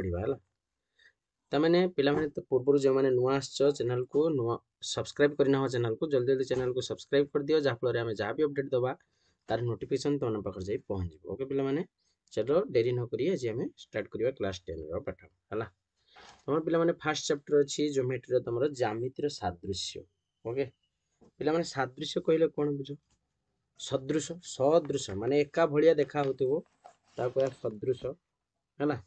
पढ़िबा हला तमाने पिला माने तो पूर्व जो माने नुआ आछो चैनल को नुआ सब्सक्राइब करना हो चैनल को जल्दी जल्दी चैनल को सब्सक्राइब कर दियो जहा फल आमे जहा भी अपडेट दबा तार नोटिफिकेशन तुम पाखर जाई पहुंच जिवो ओके पिला माने चलो देरी न करी आज आमे स्टार्ट करिवा क्लास 10 रो पाठ हला तमर पिला माने फर्स्ट चैप्टर अछि ज्योमेट्री रो तमरो ज्यामितिर सादृश्य ओके पिला माने सादृश्य कहले कोन बुझो सदृश सदृश माने एका भलिया देखा होतबो ताको सदृश हला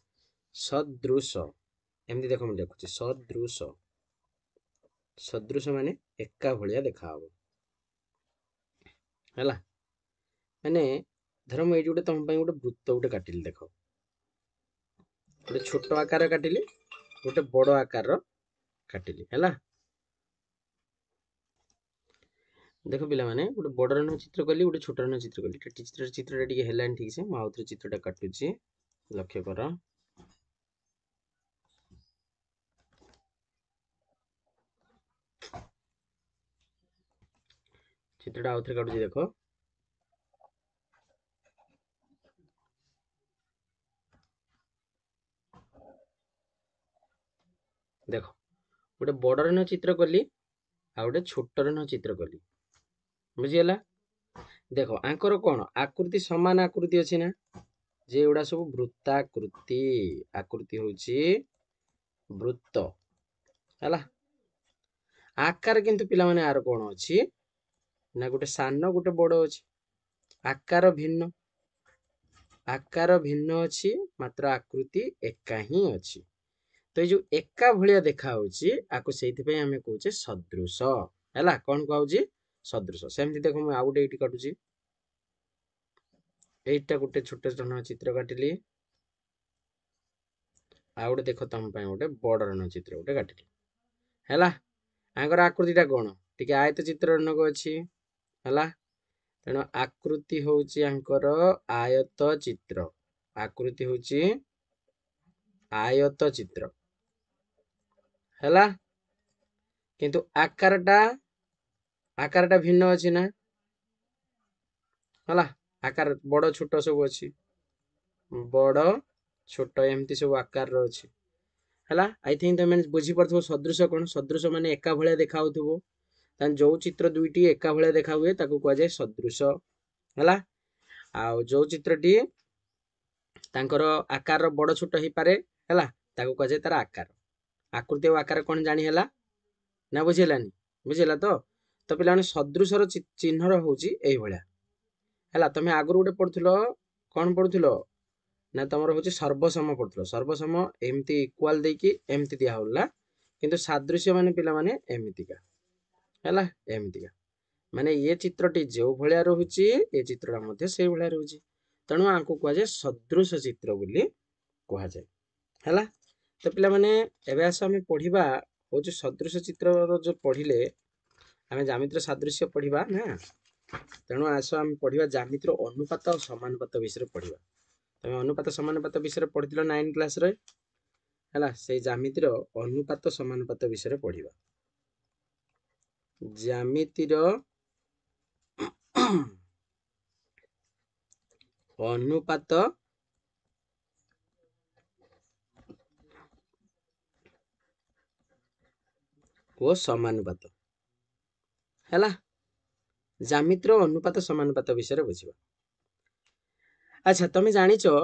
सदृश एमती देखो मैं लिखुची सदृश सदृश माने एका भलिया देखा हो हला माने धर मु एठी गोटे तुम पई गोटे वृत्त गोटे काटिली देखो गोटे छोट आकार काटिली गोटे बड़ आकार काटिली हला देखो पिला माने गोटे बड़र न चित्र कली गोटे छोटर न चित्र कली चित्रटा टिके हेलान ठीक से मु आउथरे चित्रटा काटुची लक्ष्य कर चित्रटा आउथरे काटुची देखो देखो गोटे बड़र न चित्र कली आ गोटे छोटर न चित्र कली बुझीगला देखो आंकर कौन आकृति समान आकृति अच्छी ना जे एगुड़ा सब वृत्ताकृति आकृति होची वृत्त हला आकार किंतु पिला माने आर कौन अच्छी ना गोटे सान गोटे बड़ अच्छी आकार भिन्न अच्छी मात्र आकृति एका ही अच्छी तो ये जो एका भलिया देखा होची आको सेति पे हमें कहूचे सदृश हैला कोन कहूची सदृश सेमति देखो मैं आउटे एठी काटुची एटा गोटे छोटे जन चित्र काटिली आउटे देखो तम पय गोटे बडरन चित्र गोटे काटिली हैला आंकर आकृतिटा कोन टिके आयत चित्र नक अछि हैला तेणु आकृति होची आंकर आयत चित्र आकृति होची आयत चित्र हैला किंतु आकारटा भिन्न अछि ना हला आकार बड़ छोट सब अछि बड़ छोट एमती सब आकार रो अछि हला आई थिंक तमे बुझी पड़थो सदृश कोन सदृश माने एका भलिया देखा होथबो तान जो चित्र दुईटी एका भलिया देखा हुए ताको कह जाय सदृश हला आ जो चित्रटी तांकर आकार बड़ छोट ही पारे हला ताको कह जाय तार आकार आकृति और आकार कोन जानि हला ना बुझिलानी बुझिला तो पिलाने सदृशर चिन्हर होची एई भलिया हला तमे आगर गोटे पढुथलो कोन पढुथलो ना तमरो होची सर्वसम पढुथलो सर्वसम एमती इक्वल देकी एमती दिया होला किंतु सादृश्य माने पिला माने एमतीका हला एमतीका माने ये चित्रटी जो भलिया रहूची ए चित्रटा मध्ये सेई भलिया रहूची तणु आंको कह जाय सदृश चित्र बोली कहा जाय हला तो पिला माने एबे आस हमें पढिबा होची सदृश चित्र रो जो पढिले हमें ज्यामितिर सादृश्य पढिबा ना तेणु आस हम पढिबा ज्यामितिर अनुपात और समानुपात विषय पढिबा तमे अनुपात समानुपात विषय पढिथिलो 9 क्लास रे हला से ज्यामितिर अनुपात समानुपात विषय पढिबा ज्यामितिर अनुपात ओ समानुपात हैला ज्यामितिर अनुपात समानुपात विषय बुझिबा अच्छा तमे जानिचो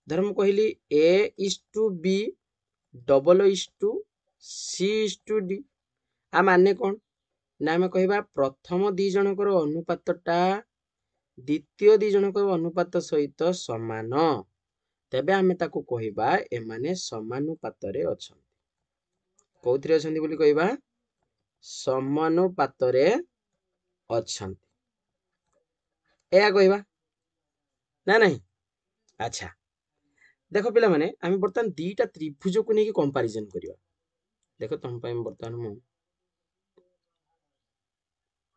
धर्म कहली A:B C:D आ माने कौन ना हमें कहबा प्रथम दी जनकर अनुपातटा द्वितीय दी जनकर अनुपात सहित समान तेबे हमें ताको कहबा एमाने समानुपातरे अछन कोउथरे अछंती बोली कहबा समानुपातरे अछन एया कहबा ना नहीं अच्छा देखो पिला माने आमे बर्तमान दीटा त्रिभुज को नेकी कंपैरिजन करिवा देखो तुम पय बर्तमान मु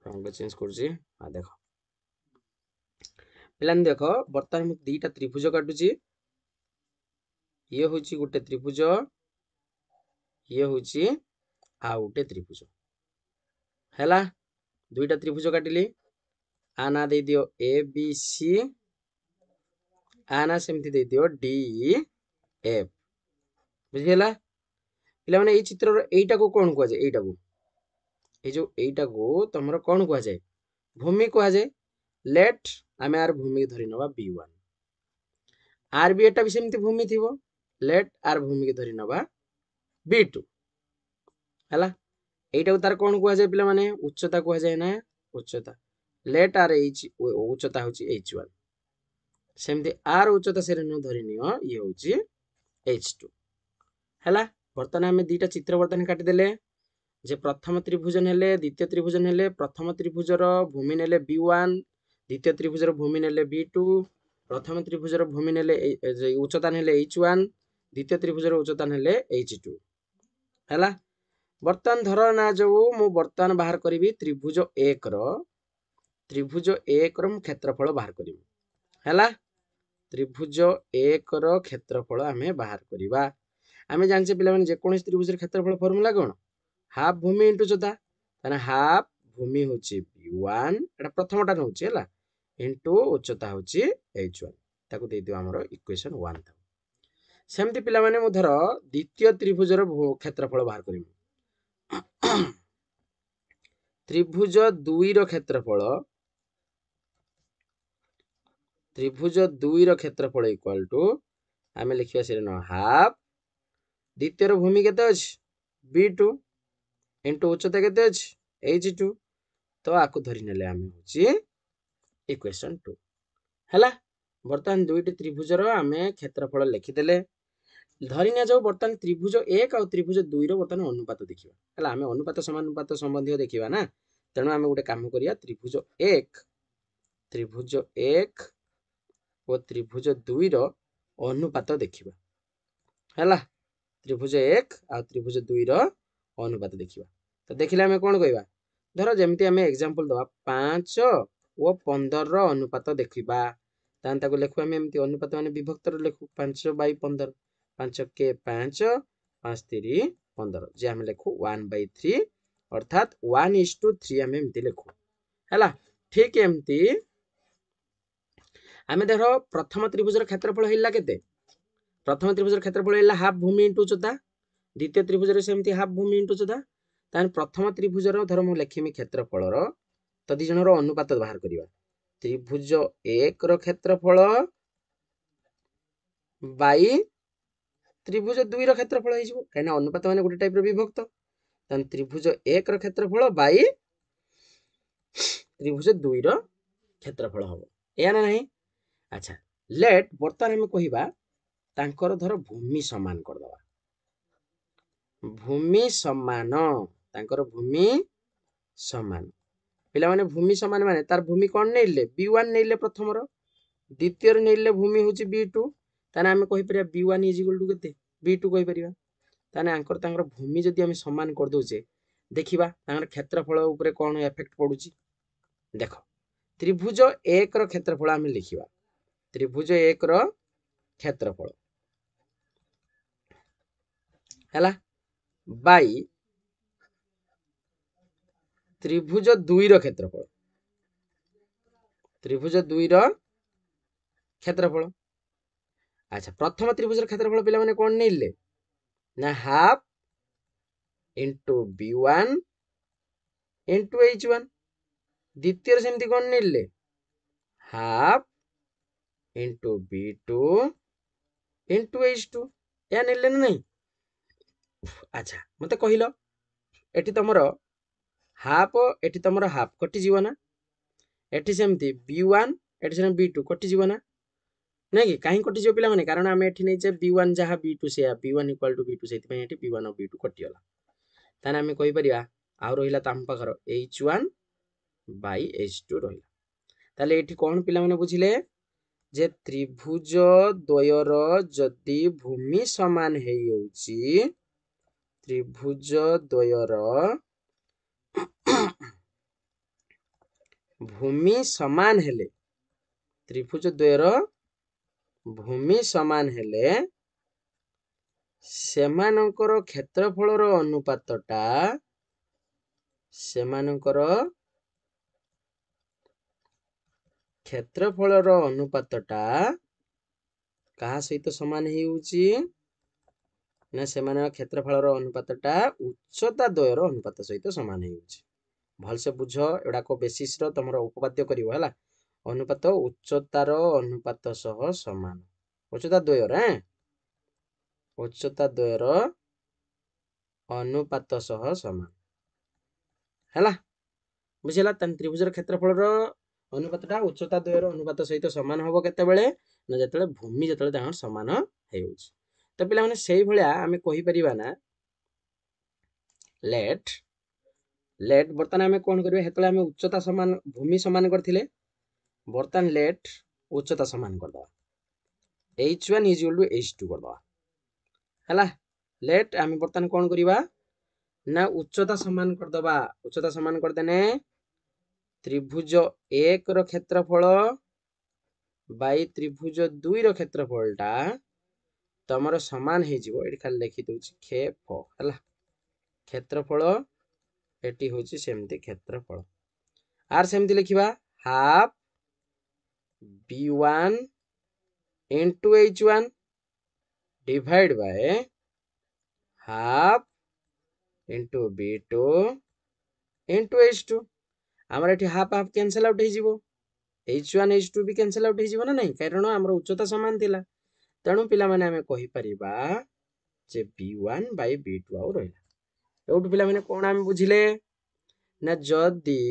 रंग चेंज करजी आ देखो पिलान देखो बर्तमान मु दीटा त्रिभुज काटुची ये होची गुटे त्रिभुज ये होची आ गुटे त्रिभुज हैला दुईटा त्रिभुज काटिली आ ना दे दियो ABC आ ना सेमती दे दियो DF ବୁଝିହେଲା ପିଲାମାନେ ଏଇ ଚିତ୍ରର ଏଇଟାକୁ କଣ କୁହାଯାଏ ଏଇଟାକୁ ଏଇ ଯୋଉ ଏଇଟାକୁ ତମର କଣ କୁହାଯାଏ ଭୂମି କୁହାଯାଏ ଲେଟ୍ ଆମେ ଆର ଭୂମି ଧରି ନବା B1 आर भी एटा भी सेमती भूमि थिबो लेट आर भूमि के धरि नबा B2 हला एटा तार कोन कुआ जाय पिला माने उच्चता कुआ जाय ना उच्चता लेट आर एच उच्चता होची H1 सेमती आर उच्चता से न धरि नियो ये होची H2 हला वर्तमान हमें दीटा चित्र वर्तमान काटि देले जे प्रथम त्रिभुज नेले द्वितीय त्रिभुज नेले प्रथम त्रिभुजर भूमि नेले B1 द्वितीय त्रिभुजर भूमि नेले B2 प्रथम त्रिभुजर भूमि नेले उच्चता नेले H1 द्वितीय त्रिभुजर उच्चता नेले H2 हैला वर्तमान धर ना जो मु वर्तमान बाहर करी त्रिभुज 1 रो मु क्षेत्रफल बाहर करी हैला त्रिभुज 1 रो क्षेत्रफल आमे बाहर करिबा आमे जानछे पिला माने जे कोनोस त्रिभुजर क्षेत्रफल फार्मूला कोन हाफ भूमि इनटू उच्चता ताने हाफ भूमि होची B1 एटा प्रथमटा नहोची हैला इनटू उच्चता होची H1 ताको दे दियो हमरो इक्वेशन 1 सेमती पिला माने मु धर द्वितीय त्रिभुजर क्षेत्रफल बाहर करिमु त्रिभुज 2 रो क्षेत्रफल इक्वल टू आमे लिखिया से न हाफ द्वितीय रो भूमि केते अछि B2 इनटू उच्चता केते अछि H2 तो आकु धरि नेले आमे होची इक्वेशन 2 हला वर्तमान दुईटी त्रिभुजर आमे क्षेत्रफल लिखि देले धरिनिया जाऊ वर्तमान त्रिभुज 1 और त्रिभुज 2 रो वर्तमान अनुपात देखिबा हला आमे अनुपात समानुपात संबंधी देखिबा ना तेणु आमे गोटे काम करिया त्रिभुज 1 और त्रिभुज 2 रो अनुपात देखिबा हला त्रिभुज 1 और त्रिभुज 2 रो अनुपात देखिबा तो देखिले आमे कोन कहबा धरो जेमती आमे एग्जांपल दवा 5 और 15 रो अनुपात देखिबा तान ताको लेखु आमे एमती अनुपात माने विभक्त रो लेखु 5/15 5 के 5 5 3 15 जे आमे लेखु 1/3 अर्थात 1:3 आमे एमती लेखु हला ठीक एमती आमे देखो प्रथम त्रिभुजर क्षेत्रफल हिला केते प्रथम त्रिभुजर क्षेत्रफल हिला हाफ भूमि इनटू उच्चता द्वितीय त्रिभुजर सेमती हाफ भूमि इनटू उच्चता तान प्रथम त्रिभुजर धर मु लेखिमी क्षेत्रफल रो तो दी जनर अनुपात बाहर करिवा त्रिभुज 1 रो क्षेत्रफल बाई त्रिभुज 2 रो क्षेत्रफल हे जिवो काइना अनुपात माने गोटे टाइप रो विभक्त तान त्रिभुज 1 रो क्षेत्रफल बाई त्रिभुज 2 रो क्षेत्रफल हबो या ना नहीं अच्छा लेट वर्तमान हम कहिबा तांकर धर भूमि समान कर दवा भूमि समान तांकर भूमि समान पिला माने भूमि समान माने तार भूमि कोन नेले B1 नेले प्रथम रो द्वितीय रो नेले भूमि होची B2 ताने हम कहि परिया B1 = केते B2 कहि परिया ताने आंकर तांकर भूमि जदि हम समान कर दोचे देखिबा तांकर क्षेत्रफल ऊपर कोन इफेक्ट पडुची देखो त्रिभुज 1 रो क्षेत्रफल हम लिखिबा त्रिभुज 1 रो क्षेत्रफल हला बाई त्रिभुज 2 रो क्षेत्रफल त्रिभुज 2 रो क्षेत्रफल अच्छा प्रथम त्रिभुजर क्षेत्रफल पिला माने कोन नेले ना half into B1 into H1 द्वितीय सेमती कोन नेले half into B2 into H2 या नेले ना नहीं अच्छा मते कहिलो एठी तमरो हाफ एठी तमरो हाफ कटि जीव ना एठी सेमती B1 एठी सेम B2 कटि जीव ना नहीं कि काहे कटि जीव पिला माने कारण हम एठी नै जे B1 जहा B2 से B1 = B2 सेति पय एठी B1 और B2 कटि गला ताने हम कहि परिया आ रहिला ताम पाखर H1 बाई H2 रहिला ताले एठी कोन पिला माने बुझिले जे त्रिभुज द्वयर जदि भूमि समान हे होउची त्रिभुज द्वयर भूमि समान हेले त्रिभुज द्वयर भूमि समान हेले सेमानकर क्षेत्रफलर अनुपातटा सेमानकर क्षेत्रफलर अनुपातटा कहा सहित समान हेउची ନା ସେମାନଙ୍କ କ୍ଷେତ୍ରଫଳର ଅନୁପାତଟା ଉଚ୍ଚତା ଦ୍ୱୟର ଅନୁପାତ ସହିତ ସମାନ ହେଉଛି। ଭଲସେ ବୁଝ, ଏଗୁଡ଼ାକ ବେସିସ୍ର ତମର ଉପପାଦ୍ୟ କରିବ ହେଲା। ଅନୁପାତ ଉଚ୍ଚତାର ଅନୁପାତ ସହ ସମାନ, ଉଚ୍ଚତା ଦ୍ୱୟର ଉଚ୍ଚତା ଦ୍ୱୟର ଅନୁପାତ ସହ ସମାନ ହେଲା। ବୁଝିଲା? ତାହେଲେ ତ୍ରିଭୁଜର କ୍ଷେତ୍ରଫଳର ଅନୁପାତଟା ଉଚ୍ଚତା ଦ୍ୱୟର ଅନୁପାତ ସହିତ ସମାନ ହବ କେତେବେଳେ? ନା ଯେତେବେଳେ ଭୂମି ଯେତେବେଳେ ତାଙ୍କର ସମାନ ହେଉଛି। ତ ପିଲାମାନେ ସେଇଭଳିଆ ଆମେ କହିପାରିବା ନା ଲେଟ୍ ବର୍ତ୍ତମାନ ଆମେ କଣ କରିବା? ସେତେବେଳେ ଆମେ ଉଚ୍ଚତା ସମାନ ଭୂମି ସମାନ କରିଥିଲେ, ବର୍ତ୍ତମାନ ଲେଟ୍ ଉଚ୍ଚତା ସମାନ କରିଦେବା। h1 is equal to h2 କରିଦେବା ହେଲା। ଲେଟ୍ ଆମେ ବର୍ତ୍ତମାନ କଣ କରିବା ନା ଉଚ୍ଚତା ସମାନ କରିଦେବା। ଉଚ୍ଚତା ସମାନ କରିଦେନେ ତ୍ରିଭୁଜ 1 ର କ୍ଷେତ୍ରଫଳ ବାଇ ତ୍ରିଭୁଜ 2 ର କ୍ଷେତ୍ରଫଳଟା ତମର ସମାନ ହେଇଯିବ। ଏଠି ଖାଲି ଲେଖି ଦଉଛି କ୍ଷେପ ହେଲା। କ୍ଷେତ୍ରଫଳ ଏଠି ହଉଛି ସେମିତି କ୍ଷେତ୍ରଫଳ। ଆର ସେମିତି ଲେଖିବା half b1 into h1 divide by half into b2 into h2। ଆମର ଏଠି ହାଫ୍ ହାଫ୍ କ୍ୟାନ୍ସେଲ ଆଉଟ୍ ହେଇଯିବ, h1 h2 ବି କ୍ୟାନ୍ସେଲ ଆଉଟ୍ ହେଇଯିବ ନା ନାହିଁ, କାରଣ ଆମର ଉଚ୍ଚତା ସମାନ ଥିଲା। ତେଣୁ ପିଲାମାନେ ଆମେ କହିପାରିବା ଯେ b1 by b2 ଆଉ ରହିଲା। ଏଉଠୁ ପିଲାମାନେ କଣ ଆମେ ବୁଝିଲେ ନା ଯଦି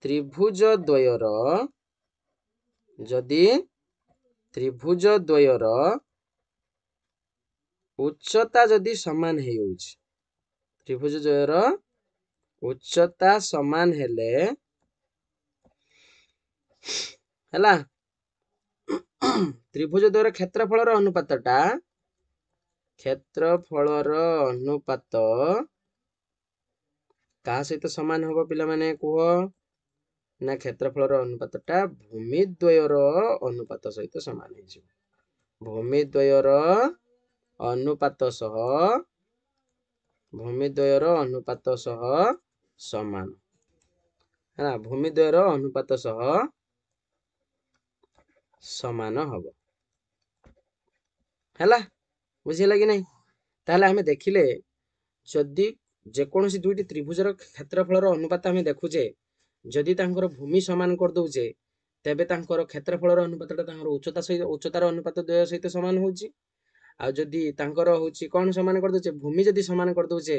ତ୍ରିଭୁଜ ଦ୍ୱୟର ଉଚ୍ଚତା ଯଦି ସମାନ ହେଇଯାଉଛି, ତ୍ରିଭୁଜ ଦ୍ୱୟର ଉଚ୍ଚତା ସମାନ ହେଲେ ହେଲା, ତ୍ରିଭୁଜ ଦ୍ୱୟର କ୍ଷେତ୍ରଫଳର ଅନୁପାତ କାହା ସହିତ ସମାନ ହବ ପିଲାମାନେ କୁହ? ନା କ୍ଷେତ୍ରଫଳର ଅନୁପାତଟା ଭୂମି ଦ୍ୱୟର ଅନୁପାତ ସହିତ ସମାନ ହେଇଯିବ। ଭୂମି ଦ୍ୱୟର ଅନୁପାତ ସହ ସମାନ ହେଲା। ଭୂମି ଦ୍ୱୟର ଅନୁପାତ ସହ ସମାନ ହବ ହେଲା। ବୁଝିଲା କି ନାହିଁ? ତାହେଲେ ଆମେ ଦେଖିଲେ ଯଦି ଯେକୌଣସି ଦୁଇଟି ତ୍ରିଭୁଜର କ୍ଷେତ୍ରଫଳର ଅନୁପାତ ଆମେ ଦେଖୁଛେ, ଯଦି ତାଙ୍କର ଭୂମି ସମାନ କରିଦଉଛେ, ତେବେ ତାଙ୍କର କ୍ଷେତ୍ରଫଳର ଅନୁପାତଟା ତାଙ୍କର ଉଚ୍ଚତାର ଅନୁପାତ ଦ୍ୱୟ ସହିତ ସମାନ ହଉଛି। ଆଉ ଯଦି ତାଙ୍କର ହଉଛି କଣ ସମାନ କରିଦଉଛେ, ଭୂମି ଯଦି ସମାନ କରିଦଉଛେ,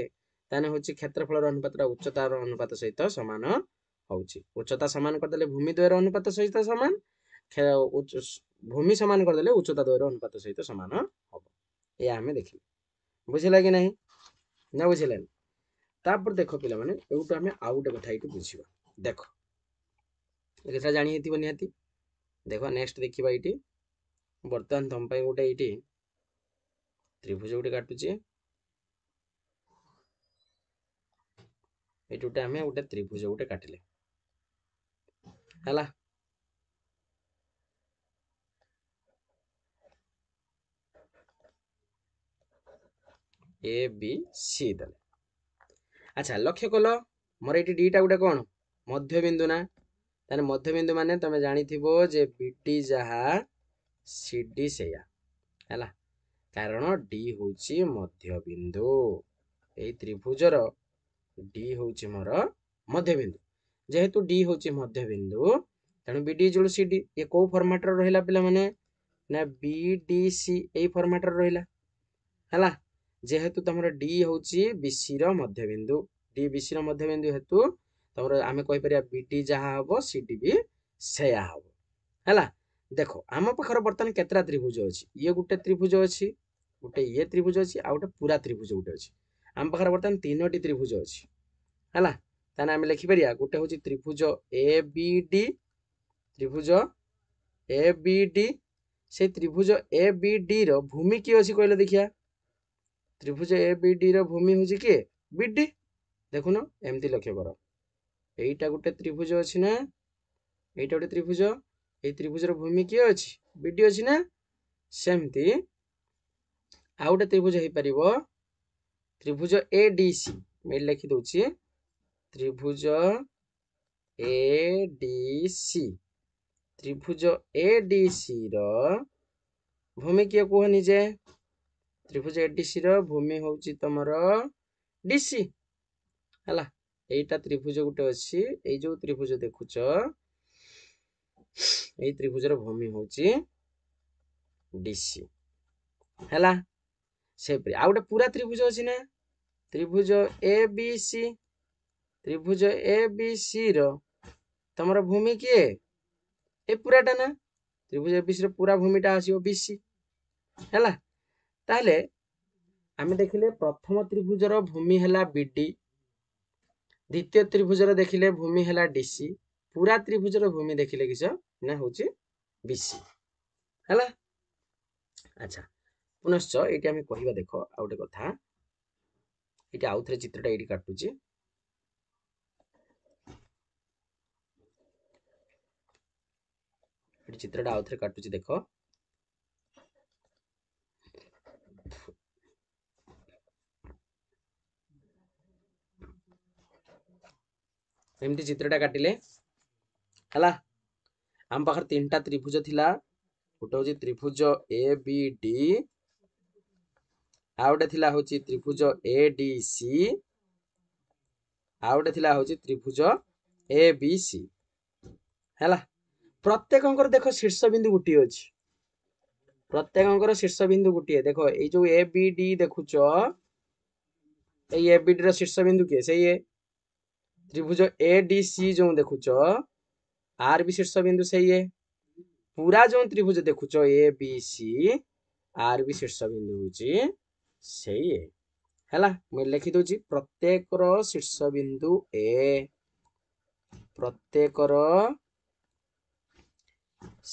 ତାହେଲେ ହଉଛି କ୍ଷେତ୍ରଫଳର ଅନୁପାତଟା ଉଚ୍ଚତାର ଅନୁପାତ ସହିତ ସମାନ ହଉଛି। ଉଚ୍ଚତା ସମାନ କରିଦେଲେ ଭୂମି ଦ୍ୱୟର ଅନୁପାତ ସହିତ ସମାନ, ଭୂମି ସମାନ କରିଦେଲେ ଉଚ୍ଚତା ଦ୍ୱୟର ଅନୁପାତ ସହିତ ସମାନ ହବ। ଏହା ଆମେ ଦେଖିଲେ। ବୁଝିଲା କି ନାହିଁ? ନା ବୁଝିଲାନି? ତାପରେ ଦେଖ ପିଲାମାନେ, ଏଇଠୁ ଆମେ ଆଉ ଗୋଟେ କଥା ଏଇଠୁ ବୁଝିବା। ଦେଖ ଏ କଥା ଜାଣି ହେଇଥିବ ନିହାତି। ଦେଖ ନେକ୍ସଟ ଦେଖିବା ଏଇଠି। ବର୍ତ୍ତମାନ ତମ ପାଇଁ ଗୋଟେ ଏଇଠି ତ୍ରିଭୁଜ ଗୋଟେ କାଟୁଛି। ଏଇଠି ଗୋଟେ ଆମେ ଗୋଟେ ତ୍ରିଭୁଜ ଗୋଟେ କାଟିଲେ ହେଲା। ଏ ବି ସି ଦେଲେ। ଆଚ୍ଛା ଲକ୍ଷ୍ୟ କଲ, ମୋର ଏଇଠି ଦିଟା ଗୋଟେ କଣ ମଧ୍ୟବିନ୍ଦୁ ନା। ତାହେଲେ ମଧ୍ୟବିନ୍ଦୁ ମାନେ ତମେ ଜାଣିଥିବ ଯେ ବିଡି ଯାହା ସିଡି ସେଇଆ ହେଲା। କାରଣ ଡି ହଉଛି ମଧ୍ୟବିନ୍ଦୁ। ଏଇ ତ୍ରିଭୁଜର ଡି ହଉଛି ମୋର ମଧ୍ୟବିନ୍ଦୁ। ଯେହେତୁ ଡି ହଉଛି ମଧ୍ୟବିନ୍ଦୁ, ତେଣୁ ବିଡି ଇଜ ଇକ୍ୱାଲ୍ ସିଡି। ଏ କୋଉ ଫର୍ମାଟରେ ରହିଲା ପିଲାମାନେ? ନା ବିଡିସି ଏଇ ଫର୍ମାଟରେ ରହିଲା ହେଲା। ଯେହେତୁ ତମର ଡି ହଉଛି ବିସିର ମଧ୍ୟବିନ୍ଦୁ, ଡି ବିସିର ମଧ୍ୟବିନ୍ଦୁ ହେତୁ ତମର ଆମେ କହିପାରିବା ବିଡି ଯାହା ହବ ସିଡି ବି ସେୟା ହବ ହେଲା। ଦେଖ ଆମ ପାଖରେ ବର୍ତ୍ତମାନ କେତେଟା ତ୍ରିଭୁଜ ଅଛି? ଇଏ ଗୋଟେ ତ୍ରିଭୁଜ ଅଛି, ଗୋଟେ ଇଏ ତ୍ରିଭୁଜ ଅଛି, ଆଉ ଗୋଟେ ପୁରା ତ୍ରିଭୁଜ ଗୋଟେ ଅଛି। ଆମ ପାଖରେ ବର୍ତ୍ତମାନ ତିନୋଟି ତ୍ରିଭୁଜ ଅଛି ହେଲା। ତାହେଲେ ଆମେ ଲେଖିପାରିବା ଗୋଟେ ହଉଛି ତ୍ରିଭୁଜ ଏ ବି ଡି, ତ୍ରିଭୁଜ ଏ ବି ଡି। ସେଇ ତ୍ରିଭୁଜ ଏ ବି ଡି ର ଭୂମି କିଏ ଅଛି କହିଲେ ଦେଖିଆ? ତ୍ରିଭୁଜ ଏ ବି ଡି ର ଭୂମି ହଉଛି କିଏ? ବିଡି। ଦେଖୁନ ଏମିତି ଲକ୍ଷ୍ୟ କର, ଏଇଟା ଗୋଟେ ତ୍ରିଭୁଜ ଅଛି ନା, ଏଇଟା ଗୋଟେ ତ୍ରିଭୁଜ, ଏଇ ତ୍ରିଭୁଜର ଭୂମି କିଏ ଅଛି? ବିଡି ଅଛି ନା। ସେମିତି ଆଉ ଗୋଟେ ତ୍ରିଭୁଜ ହେଇପାରିବ ତ୍ରିଭୁଜ ଏ ଡି ସି। ମୁଁ ଏଠି ଲେଖି ଦଉଛି ତ୍ରିଭୁଜ ଏ ଡି ସି। त्रिभुज एडीसी रो भूमि किए कुह निजे त्रिभुज एडीसी रो भूमि होउची तमरो डीसी हला एटा त्रिभुज गुटे अछि ए जो त्रिभुज देखुच ए त्रिभुज रो भूमि होउची डीसी हला से आ गोटे पूरा त्रिभुज अछि ना त्रिभुज एबीसी त्रिभुज एबीसी रो तमरो भूमि किए ए पूराटा ना त्रिभुज एबीसी रो पूरा भूमिटा आसीओ बीसी हला ताहले आमे देखिले प्रथम त्रिभुज रो भूमि हला बीडी द्वितीय त्रिभुज रो देखिले भूमि हला डीसी पूरा त्रिभुज रो भूमि देखिले किस ना होची बीसी हला अच्छा पुनश्च एटी आमे कहिबा देखो आ गोटे कथा एटी आउथरे चित्रटा एटी काटुची एटी चित्रटा आउथरे काटुची देखो एमती चित्रटा काटिले हला आम पाखर तीनटा त्रिभुज थिला गोटे होची त्रिभुज ए बी डी आ गोटे थिला होची त्रिभुज ए डी सी आ गोटे थिला होची त्रिभुज ए बी सी हला प्रत्येकंकर देखो शीर्ष बिंदु गुटी अछि प्रत्येकंकर शीर्ष बिंदु गुटी देखो ए जो ए बी डी देखुच ए बी डी रो शीर्ष बिंदु के सही है त्रिभुज ए डी सी जो देखुच आर भी शीर्ष बिंदु सही है पूरा जो त्रिभुज देखुच ए बी सी आर भी शीर्ष बिंदु होची सही है हला मैं लिखि दोची प्रत्येक रो शीर्ष बिंदु ए प्रत्येक रो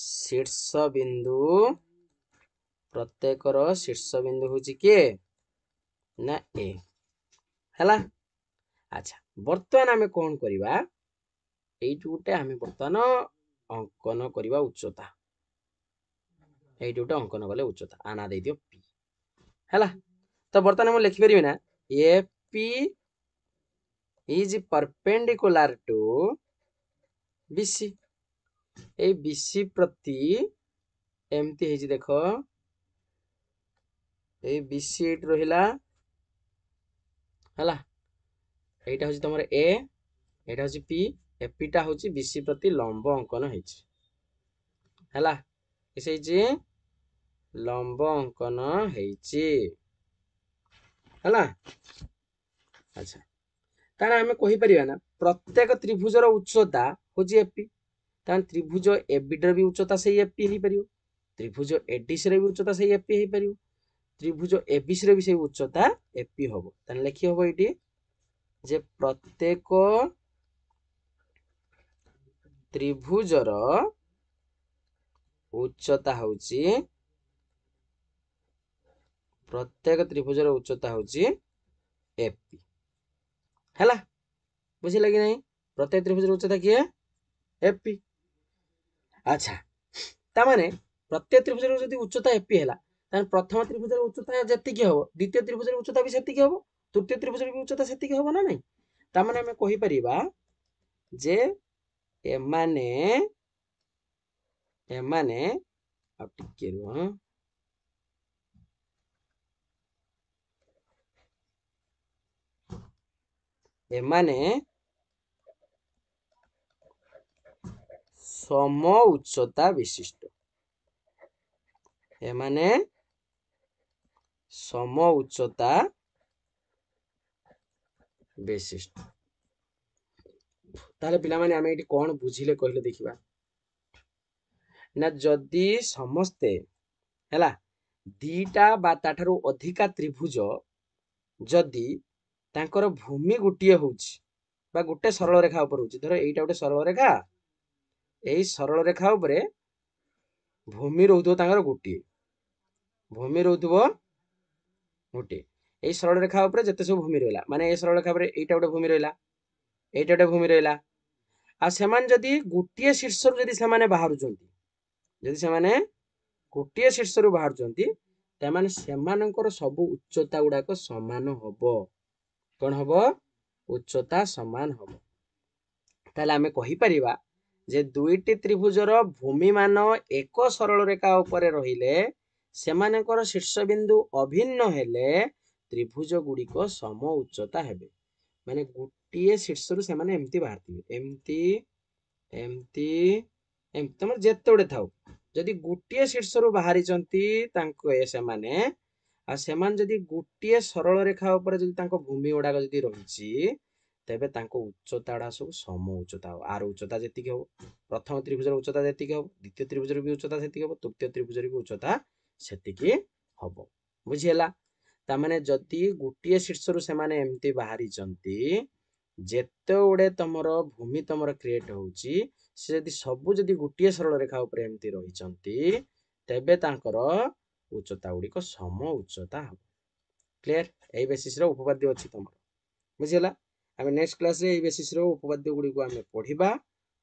शीर्ष बिंदु प्रत्येक रो शीर्ष बिंदु होची के ना ए हला अच्छा वर्तमान आमे कोन करिबा एइटु गुटे आमे वर्तमान अंकन करिबा उच्चता एइटु गुटे अंकन गले उच्चता आना दे दियो पी हला तो वर्तमान हम लिखि परिबे ना A P is perpendicular to BC A BC प्रति एमती हेजी देखो ए बीसी एट रहिला हला एटा होची तमर ए एटा होची पी एपी टा होची बीसी प्रति लंब अंकन हेची हला किसे हेची लंब अंकन हेची हला अच्छा ताना हमें कहि परिबा ना प्रत्येक त्रिभुज रो उच्चता होची एपी तान त्रिभुज एबी रो भी उच्चता सही एपी हे परियो त्रिभुज एडीसी रो भी उच्चता सही एपी हे परियो त्रिभुज एबीसी रो भी सही उच्चता एपी होबो तान लेखि होबो एटी जे प्रत्येक त्रिभुज रो उच्चता होची प्रत्येक त्रिभुज रो उच्चता होची एपी हला बुझी लगी नहीं प्रत्येक त्रिभुज रो उच्चता किए एपी अच्छा ता माने प्रत्येक त्रिभुज रो जदी उच्चता एपी हला तान प्रथम त्रिभुज रो उच्चता जति के होबो द्वितीय त्रिभुज रो उच्चता भी सेति के होबो तृतीय त्रिभुज रो उच्चता सेति के होबो ना नहीं ता माने हमें कहि परिबा जे एमाने एमाने अब टिके रो एमाने सम उच्चता विशिष्ट एमाने सम उच्चता विशिष्ट ताले पिला माने आमे एटी कोन बुझिले कहले देखिबा ना जदी समस्ते हला दीटा बा ताठारो अधिका त्रिभुज जदी तांकर भूमि गुटिए होउची बा गुटे सरल रेखा ऊपर होउची धर एइटा गुटे सरल रेखा एई सरल रेखा ऊपरे भूमि रहउथो तांकर गुटिए भूमि रहउथो गुटिए एई सरल रेखा ऊपरे जते सब भूमि रहला माने ए सरल रेखा ऊपरे एइटा गुटे भूमि रहला एइटा गुटे भूमि रहला आ सेमान जदी गुटिए शीर्ष रु जदी सेमाने बाहरुचंती जदी सेमाने गुटिए शीर्ष रु बाहरुचंती तमाने सेमानकर सब उच्चता गुडाक समान होबो कोन होबो उच्चता समान होबो ताले आमे कहि परिबा जे दुईटी त्रिभुजर भूमिमान एक सरल रेखा उपरे रहिले सेमानकर शीर्षबिंदु अभिन्न हेले त्रिभुज गुड़िक सम उच्चता हेबे माने गोटे शीर्षरु सेमाने एमती बाहरथिबे एमती एमती एमती तमर जेते उडे थाउ जदि गोटे शीर्षरु बाहरिचंती तांको सेमाने आ सेमान जदि गोटे सरल रेखा ऊपर जदि तांको भूमि गुड़ाक जदि रहिछि तेबे तांको उच्चताड़ा सब सम उच्चता हो आर उच्चता जेतिक हो प्रथम त्रिभुजर उच्चता जेतिक हो द्वितीय त्रिभुजर भी उच्चता सेतिक हो तृतीय त्रिभुजर भी उच्चता सेतिक हबो बुझिहेला तामाने जदि गोटे शीर्षरु सेमाने एमती बाहरिचंती जेते उडे तमर भूमि तमर क्रिएट होउची से जदि सबु जदि गोटे सरल रेखा ऊपर एमती रहिचंती तेबे तांकर उच्चता गुड़िक सम उच्चता हम क्लियर यही बेसिस रो उपपाद्य अछि तमर बुझिला आमे नेक्स्ट क्लास रे एही बेसिस रो उपपाद्य गुड़ी को आमे पढिबा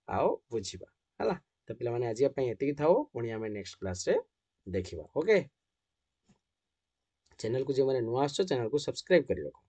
आओ बुझिबा हला तो पिला माने आज पई एतिकी थाओ पुणी आमे नेक्स्ट क्लास रे देखिबा ओके चैनल को जे माने नुआ आछो चैनल को सब्सक्राइब करि रखो।